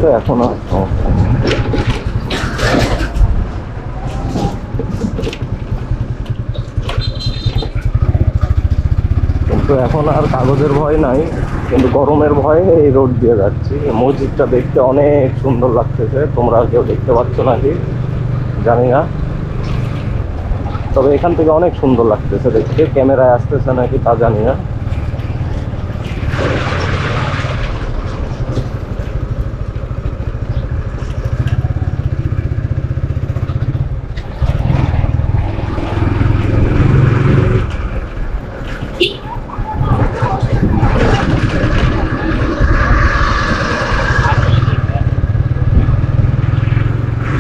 তো এখনো কিন্তু এখন আর কাগজের ভয় নাই, কিন্তু গরমের ভয়ে এই রোড দিয়ে যাচ্ছি। মসজিদটা দেখতে অনেক সুন্দর লাগতেছে, তোমরা কেউ দেখতে পাচ্ছ নাকি জানি না, তবে এখান থেকে অনেক সুন্দর লাগতেছে দেখতে। ক্যামেরায় আসতেছে নাকি তা জানি না।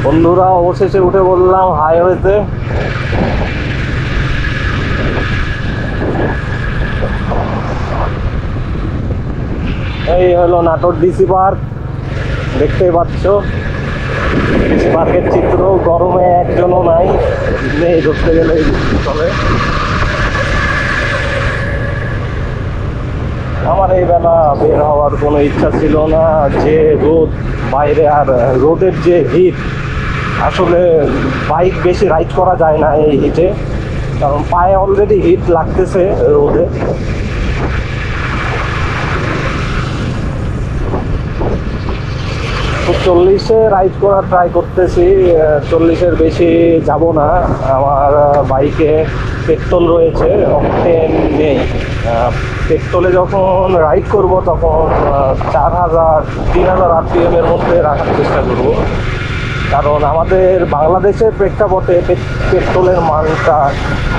বন্ধুরা অবশেষে উঠে বললাম হাইওয়েতে। এই হলো নাটোর ডিসি পার্ক, দেখতেই পাচ্ছ ডিসি পার্কের চিত্র। গরমে একজনও নাই, নেই ধরতে গেলে চলে। আমার এই বেলা বের হওয়ার কোনো ইচ্ছা ছিল না, যে রোদ বাইরে, আর রোদের যে হিট, আসলে বাইক বেশি রাইড করা যায় না এই হিটে, কারণ পায়ে অলরেডি হিট লাগতেছে রোদে। তো 40-এ রাইড করার ট্রাই করতেছি, 40-এর বেশি যাব না। আমার বাইকে পেট্রোল রয়েছে, অকটেন নেই। পেট্রোলে যখন রাইড করব তখন 4000-3000 RPM এর মধ্যে রাখার চেষ্টা করব, কারণ আমাদের বাংলাদেশের প্রেক্ষাপটে পেট্রোলের মানটা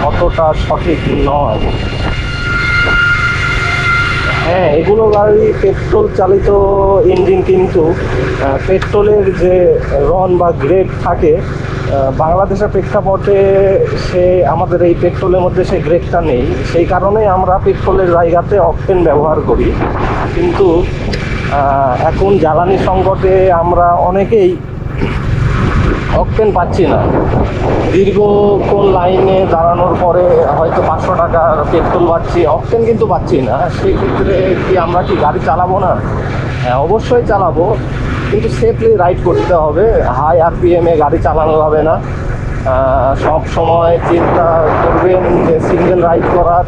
অতটা সঠিক নয়। হ্যাঁ, এগুলো গাড়ি পেট্রোল চালিত ইঞ্জিন, কিন্তু পেট্রোলের যে রন বা গ্রেড থাকে বাংলাদেশের প্রেক্ষাপটে, সে আমাদের এই পেট্রোলের মধ্যে সেই গ্রেডটা নেই। সেই কারণেই আমরা পেট্রোলের জায়গাতে অকটেন ব্যবহার করি। কিন্তু এখন জ্বালানি সংকটে আমরা অনেকেই অকটেন পাচ্ছি না। দীর্ঘক্ষণ লাইনে দাঁড়ানোর পরে হয়তো 500 টাকার পেট্রোল পাচ্ছি, অকটেন কিন্তু পাচ্ছি না। সেই ক্ষেত্রে কি আমরা কি গাড়ি চালাবো না? হ্যাঁ, অবশ্যই চালাবো, কিন্তু সেফলি রাইড করতে হবে। হাই RPM-এ গাড়ি চালানো যাবে না। সব সময় চিন্তা করবেন যে সিঙ্গেল রাইড করার,